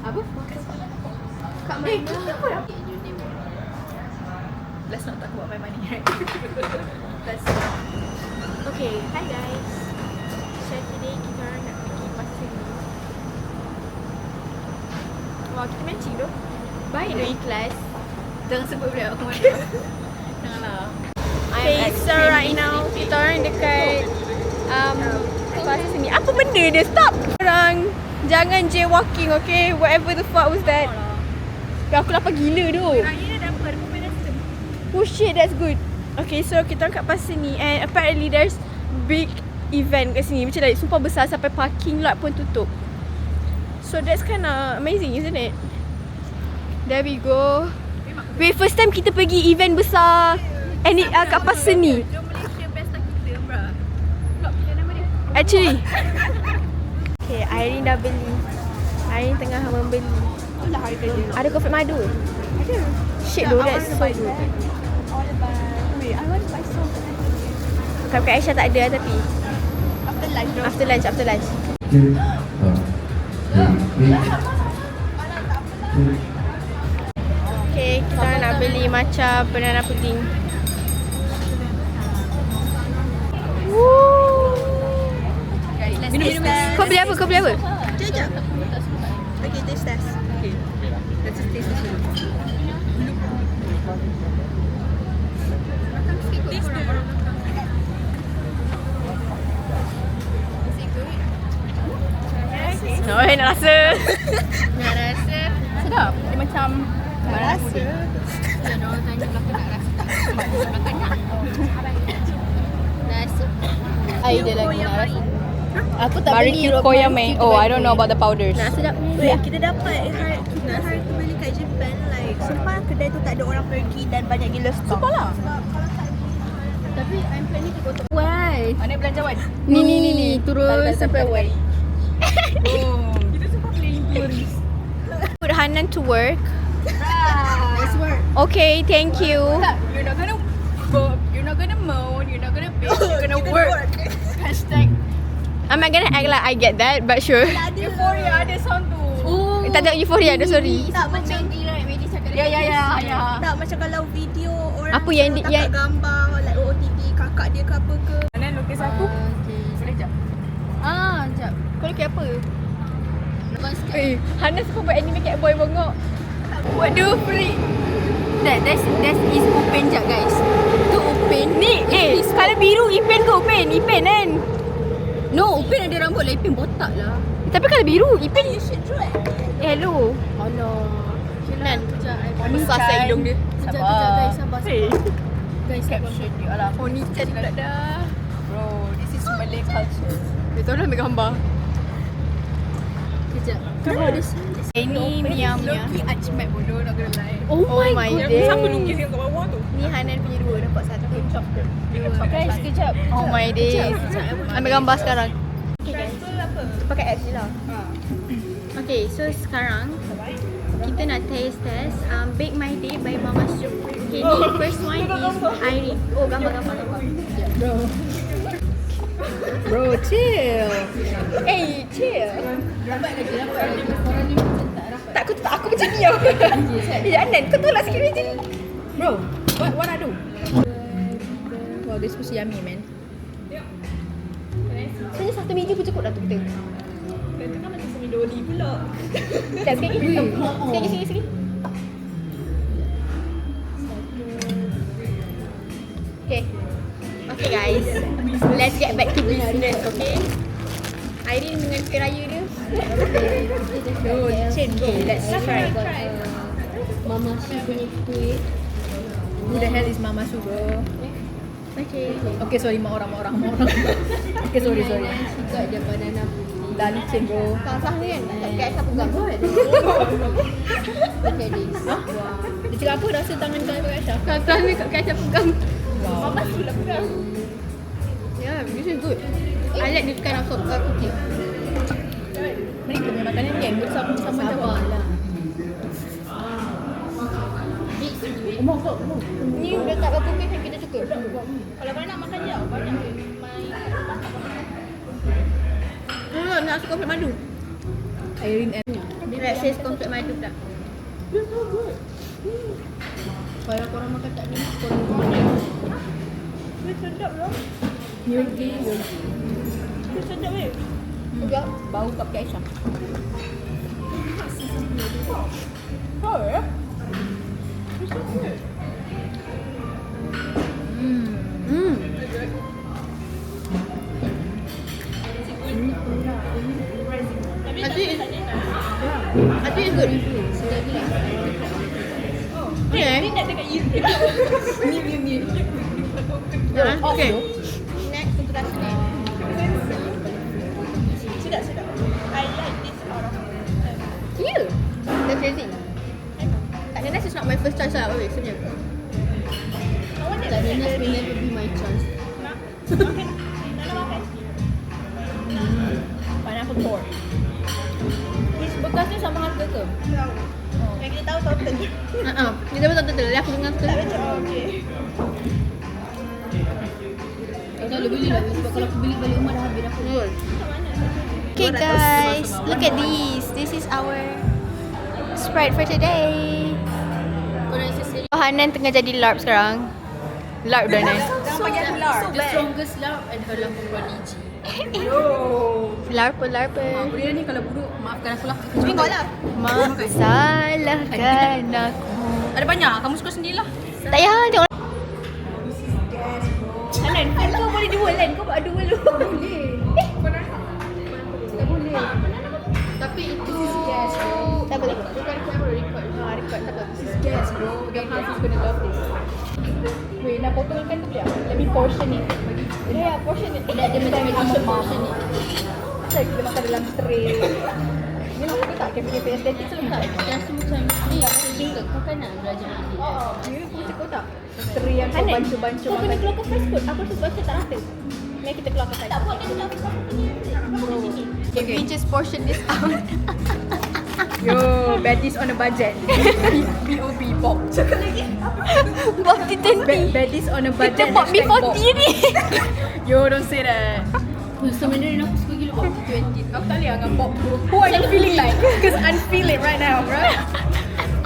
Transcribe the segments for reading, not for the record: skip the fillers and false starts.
Apa? Kat mana? Let's not talk about my money, right? Okay, hi guys. So today kita orang nak pergi pasar ni. Wah, kita matching tu. Baik tu ikhlas. Jangan sebut beliau aku mana. Janganlah. Okay, so right now kita orang dekat pasar sini. Apa benda dia? Stop! Orang jangan jaywalking, okay? Whatever the fuck was that. Aku lapar gila tu. Raya dah dapat momentum. Oh shit, that's good. Okay, so kita orang kat pasar ni and apparently there's big event kat sini. Macam like super besar sampai parking lot pun tutup. So that's kind of amazing, isn't it? There we go. Wait, first time kita pergi event besar and it kat pasar ni. Jom Malaysia pesta kita, bro. Blok pilih nama dia. Actually. Okay, Irene dah beli. Irene tengah membeli. Itulah harga dia. Ada kopi madu? Ada. Shit though, that's so good. All about. Wait, I want to buy some. Kat Aisyah tak ada tapi. After lunch, bro. After lunch. Okay, kita nak beli macam banana pudding. Woo! Minum. Kau beli apa? Sekejap. Okay, taste test. Okay. Let's just taste this dulu. Oh, nak rasa. Nak rasa sedap. Dia macam rasa. Dan orang tanya belakang nak rasa tak? Belakang nak. Rasa. Dia lagi nak rasa. Aku tak Barbecue koyame. Oh, I don't know about the powders. Nak sedap ni. Wait, kita dapat hari tu beli kat Japan, like sumpah kedai tu tak ada orang pergi dan banyak gila stok. Sumpah lah. Sebab kalau tak Tapi I'm planning to go to Why? Mana belanjawan? Ni turun sampai Y. Kita sumpah playing tourist. Put Hanan to work. Let's work. Okay, thank you. Tak, you're not gonna moan, you're not gonna bitch, you're gonna work. Hashtag I'm not gonna act like I get that, but sure. Euphoria ada sound tu. Tak ada euphoria, ada sorry. tak macam Ya. tak macam kalau video orang Apa yang tengok yang- kat gambar like OOTD kakak dia ke apa ke. Hanan lukis aku. Boleh jap. Sekejap. Kau lukis apa? Hana suka buat anime cat boy bongok. What do freak? That is open jap guys. Tu open. Ni, kalau biru Ipen ke Upen? Ipen kan? No, open ada rambut lah. Ipin botak lah. Tapi kalau biru Ipen. You should try. Hello. Alah. Nan. Sekejap. Besar saya hidung dia. Sekejap guys. Sabar. Guys, Caption dia lah. Ponytail pula dah. Bro, this is Malay culture. Dia tahu lah ambil gambar. Sekejap. Ini Mia. Loki Ajmat bodoh, not gonna lie. Oh my goodness. Siapa lukis yang kat bawah tu? Ni Hanan punya dua. Nampak satu. Guys, sekejap. Oh my days. Ambil gambar sekarang. Okay guys. Pakai apps je lah. Okay, so sekarang kita nak test Bake My Day by Mama Soup. Okay, ni first one is Irene. Oh, gambar. Bro, chill. Chill. Dapat lagi. Korang ni macam tak rapat. Tak, aku macam ni. Anan, kau tolak sikit macam ni. Bro, what wanna do? Wow, this was yummy, man. Sebenarnya satu meja pun cukup dah tu kita. Itu kan macam semi doli pula. Sekejap, sikit. Okay guys, let's get back to business, okay? Irene dengan keraya dia. Okay, let's try. Mama Su punya kuih. Who the hell is Mama Su, bro? Okay, sorry, mak orang. Okay, sorry. She got the banana pudding. Dah licin, bro. Salah ni kan? Tak kat siapa pegang. Look at this. Dia cakap apa rasa tangan kau pakai Aisyah? Salah ni kat siapa pegang. Wow. Mama sudah pegang. Yeah, this is good. I like this kind of cooking. Mereka punya makanan kan bersama-sama Sabar lah. Ni dekat berapa pun kita cukup. Kalau kau nak makan je, banyak. Nak suka kopi madu. Irene and Let's Versus komplit madu pula. Kalau korang makan tak ni, korang makan. Dia sedap lah. Milky. Dia sedap weh. Juga bau kat Aisyah. Oh ya? Dia sedap. I think it's good. Sedap gila. Dia nak dekat you. Okay. Next untuk rasa ni. Sedap. I like this out of Yeah. That's crazy. Kat Nanas is not my first choice lah. Sebenarnya. Kat Nanas will never be my choice. Makan. Nak makan. Pineapple pork. Bekas ni sama harga ke? Yang kita tahu total. Kita betul betul. Aku dengar betul. Tak macam okey. Kau boleh beli lah. Sebab kalau aku beli balik rumah dah habis dah full. Okay guys, look at this. This is our Sprite for today. Korang isi sendiri. Hanan tengah jadi LARP sekarang. LARP dah Nan. Jangan bagi aku lar. The strongest love adalah prodigy. LARP. Dia ni kalau buruk, maafkan aku lah. Cumi kau lah. Salahkan aku. Ada banyak. Kamu suka sendirilah. Tak payah, tengok. Hanan, kau boleh dual kan? Kau buat dual dulu. Boleh. Tak boleh. Tapi itu gas bro. Tak boleh. Bukan camera record. Record tak apa. This is gas bro. Yang Hafiz gonna love this. Weh, nak potongkan tu boleh? Let me portion it. Ya, portion it. Dia macam medium portion it. Asal kita makan dalam tray. Ni nak suka tak? Cafe-cafe estetik tu tak? Rasa macam ni yang suka. Kau kan nak belajar ni. Ya, kau suka tak? Tray yang kau bancu-bancu makan. Kau kena keluarkan fast food. Aku rasa baca tak rata. Mari kita keluarkan fast food. Tak buat dia keluarkan fast food. Okay, We just portion this out. Yo, baddies on a budget. B.O.B. Bob. Cakap lagi. Bob T20. Baddies on a budget. Kita Bob B40 ni. Yo, don't say that. Sebenarnya aku suka gila Bob T20. Aku tak boleh dengan Bob. Who are you feeling like? Because I'm feeling right now, right?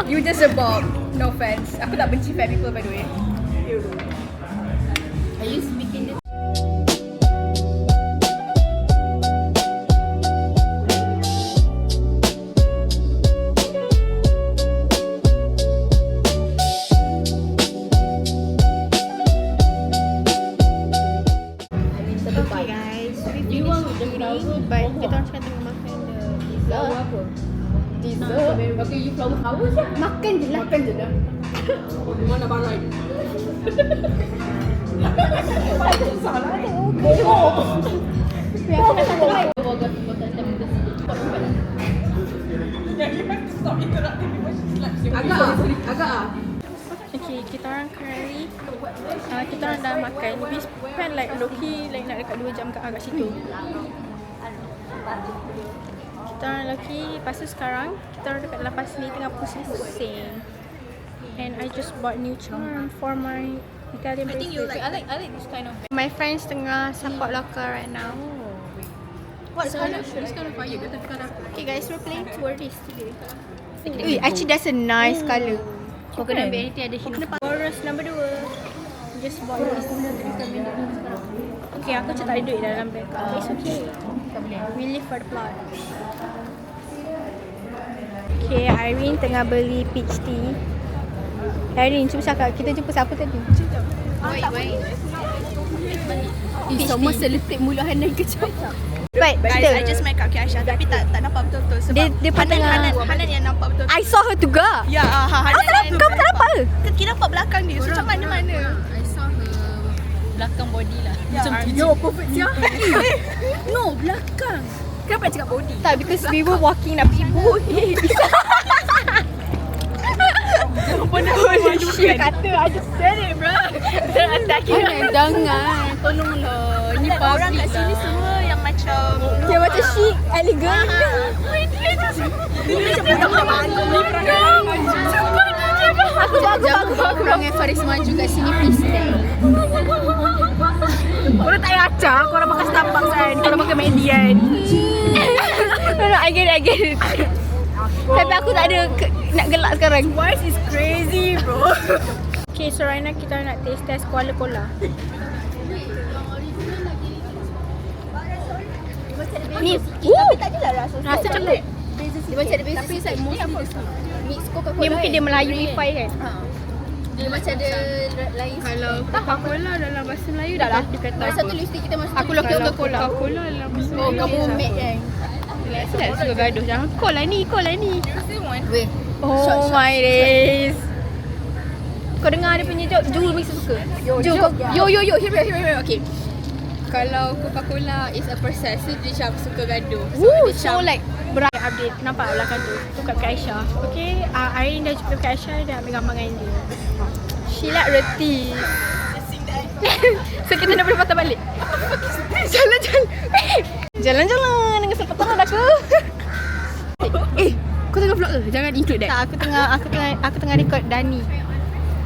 You just a Bob. No offense. Aku tak benci fat people by the way. Are you speaking this? Okay guys, we finished eating, but kita orang sekarang tengah makan the Tahu apa? Dessert. Okay, you flower power je. Makan je lah. Makan je dah. Mana barai? Salah tu. Agak. Okay, kita orang curry. Kita orang dah makan. We spend like low-key like nak dekat 2 jam kat situ. Kita orang low-key. Lepas tu sekarang kita orang dekat dalam pasir tengah pusing-pusing. And I just bought new charm for my Italian bracelet. I think you like. I like this kind of. My friends tengah support locker right now. What color? This kind of fire. Dia tekan aku. Okay guys, we're playing tourist today. Actually that's a nice colour. Kau kena ambil nanti ada hint. Boros number 2. Just bought this. Okay, aku macam tak ada duit dalam bag. But it's okay. We live for the plot. Okay, Irene tengah beli peach tea. Irene, cuba cakap. Kita jumpa siapa tadi? Wait. Semua selipik mulut Hanan kecap. But Guys, still, I just make up Aisyah tapi tak nampak betul-betul sebab Dia pun tengah- Hanan yang nampak betul. I saw her juga. Ya, Hanan. Kamu tak nampak ke? Kita nampak belakang dia. So macam mana? I saw her belakang body lah. Ya, Yo, perfect sia. No, belakang. Kenapa nak cakap body? Tak, because we were walking nak pergi bukit. Holy shit. Kata, I just said it bro. Jangan. Tolonglah. Ni Orang public kat sini lah. semua yang macam Dia macam chic, elegant. Jangan kurang Faris maju kat sini please stay. Korang tak payah acak, korang makan Starbucks kan. Korang makan Median. No, I get it. Tapi aku tak ada nak gelak sekarang. Twice is crazy, bro. Okay, so right now kita nak taste test Kuala Cola. Ni, Tapi tak adalah rasa. rasa coklat. Dia macam ada basic like mostly the same. Mix Coca-Cola. Ni mungkin dia kan? Melayuify kan. Ha. Dia macam ada lain. Kalau Coca-Cola dalam bahasa Melayu dah lah. Dia kata Masa tu lipstick kita masuk. aku look Coca-Cola. Coca-Cola dalam bahasa Oh, kamu mate kan? Tak suka gaduh. Jangan call lah ni, call lah ni. Weh. Oh Shot, shot, my days. Kau dengar dia punya joke, Ju mesti suka. Yo, here. Okay. Kalau Coca-Cola is a process, so dia macam suka gaduh. Woo, so like berat update. Nampak belakang tu. Tu kat Aisyah. Okay, Irene dah jumpa kat Aisyah, dia ambil gambar dengan dia. She like reti. So kita nak boleh patah balik. Jalan-jalan. Jalan-jalan dengan sepatah aku. Kau tengah vlog ke? Jangan include that. Tak, aku tengah record Dani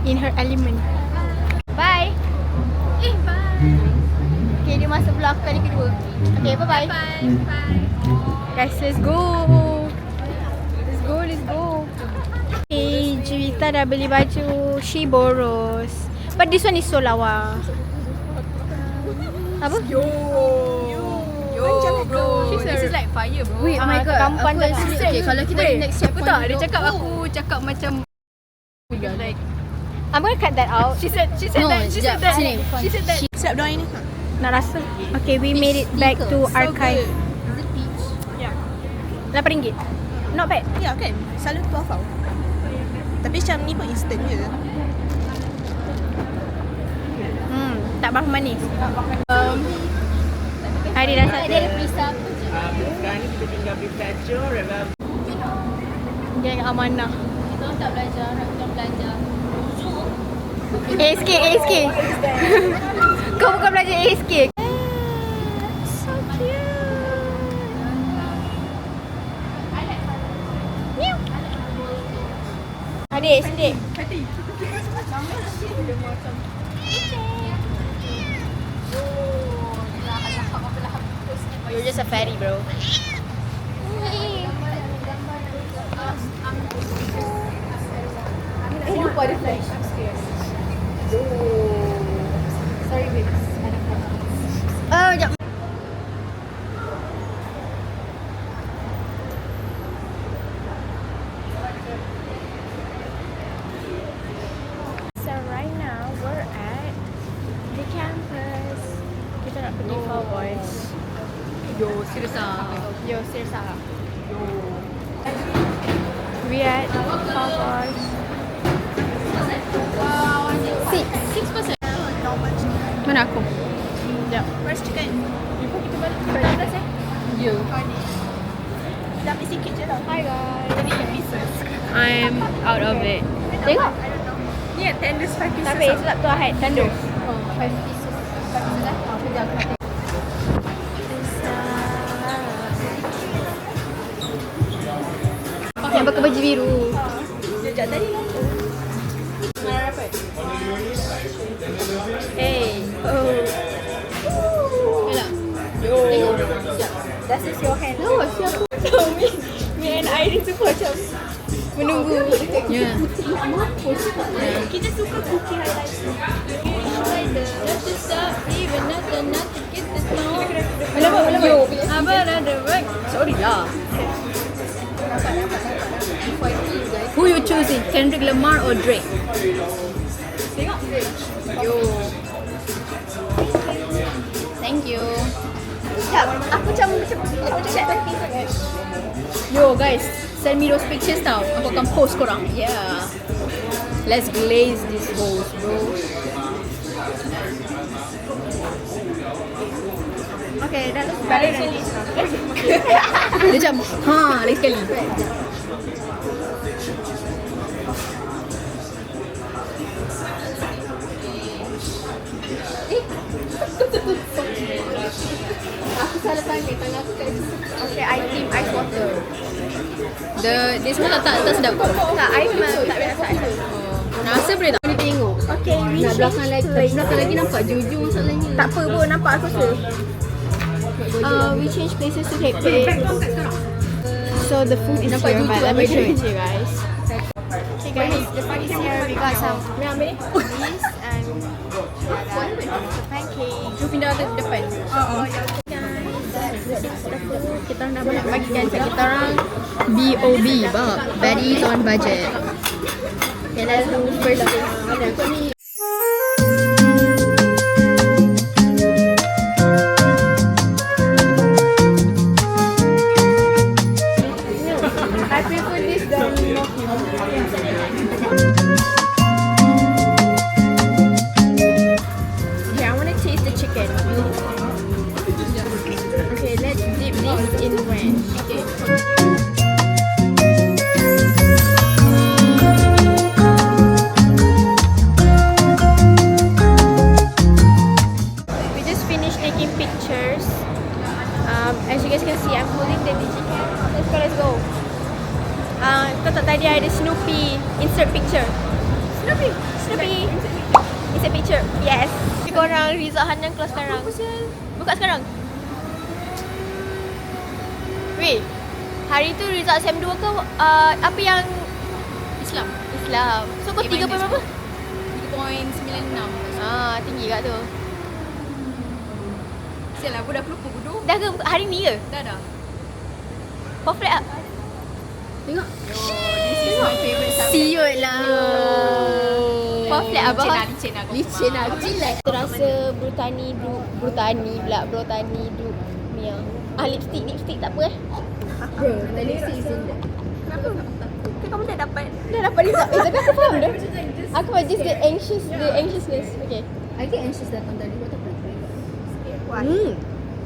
in her element. Bye. Bye. Okay, dia masuk vlog kali kedua. Okay, bye-bye. Bye. Guys, let's go. Let's go. Okay, Juwita dah beli baju She Boros. But this one is so lawa. Apa? Yo, bro. This is like fire, bro. Wait, oh my god. Kamu pandang Okay, kalau kita next check Betul tak? Dia cakap aku cakap macam like I'm gonna cut that out. She said no, sekejap. Sini. Siap doa ini. Nak rasa. Okay, we made it back to archive. Is it peach? RM8. Not bad. Ya kan? Selalu 12 tau. Tapi macam ni pun instant je. Tak berapa manis. Hari dah satu. Dia ada perisa. Dia yang amanah. Kita orang tak belajar, kita orang belajar. ASK. Kau bukan belajar ASK. So cute. Meow. Adik, sedih. You're just a fairy, bro. Lupa ada flash upstairs. Sorry, babes. Sekejap. So right now we're at the campus. Kita nak pergi Fall Boys. Yo, serius ah. Yo, serius ah. We at Fall Boys. 6%. mana aku? Sekejap. First chicken. Before kita balik, kita dah say. Yo. Dah ambil sikit je tau. Hi guys. Jadi 8 pieces. I'm out of it. Tengok. Ni at tenders 5 pieces. Tapi sebab tu Ahad tandus. 5 pieces. 5 pieces lah. Kejap aku nak Yang pakai baju biru. Sekejap tadi lah. Hey. Oh. Yalah. Tengok. Sekejap. That is your hand. No, siapa? So me and Irene tu macam menunggu. Ya. Kita suka cookie highlight. Yo. Sorry lah. Who you choosing? Kendrick Lamar or Drake? Tengok. Yo. Thank you. Aku macam check lagi sangat. Yo guys, send me those pictures tau. Aku akan post korang. Yeah. Let's glaze this holes, bro. Okay, dah balik nanti. Dia macam, lagi sekali. Aku salah tanya, tangan aku kat situ. Okay, I team ice water. Dia semua tak sedap kot. Tak, I memang tak biasa ice water. Rasa boleh tak? Boleh tengok. Okay, we Nak change belakang lagi, place. belakang lagi nampak jujur masalahnya. Tak apa pun, nampak aku rasa. We change places to take place. So the food is Nampak here, jujur but let me apa show dia? it to you guys. Okay guys, the food is here. We got some Ambil ni. this and pancake. Jom pindah ke depan. Kita nak bagikan kita orang BOB, Baddies on budget. Okay, let's do first thing. I prefer this than Okay, I want to taste the chicken. Okay, let's dip this in ranch. Okay. We just finished taking pictures. As you guys can see, I'm holding the digicam. Let's go. Kau tahu tadi ada Snoopy insert picture. Snoopy. Insert picture. Yes. Korang Rizal Hanan kelas sekarang. Buka sekarang. Weh, hari tu Rizal SEM 2 kau apa yang Islam. So kau 3 point berapa? 3.96. Tinggi kat tu. Sial lah, aku dah pelupa bodoh. Dah ke hari ni ke? Dah. Kau flat tak? Tengok. This is my favourite subject. Siut lah. Kau flat apa? Licin lah. Jilat. Terasa Brutani duk Mia. Lipstick tak apa Bro, the lipstick is in there. Kamu dah dapat. Dah dapat result. Tapi aku faham dah. Aku faham just the anxiousness. Okay. I get anxious datang tadi. Buat apa? Why?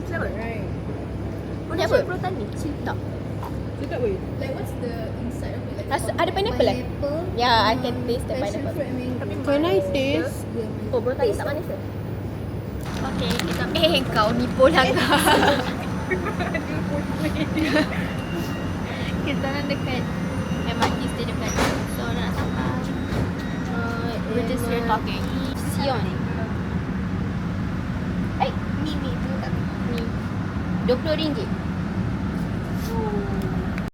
Kenapa? Right. Ni apa? Brotani. Tak. Like what's the inside of it? Like Rasa ada pineapple eh? Yeah, I can taste the passion pineapple. fruit, I mean. Can I taste? Oh, Brutani tak manis ke? Okay, kita kau nipu lah kau. Kita orang dekat MRT stadium kan. So nak sampai we're just here talking. Sion. Mimi tu tak. Ni. RM20.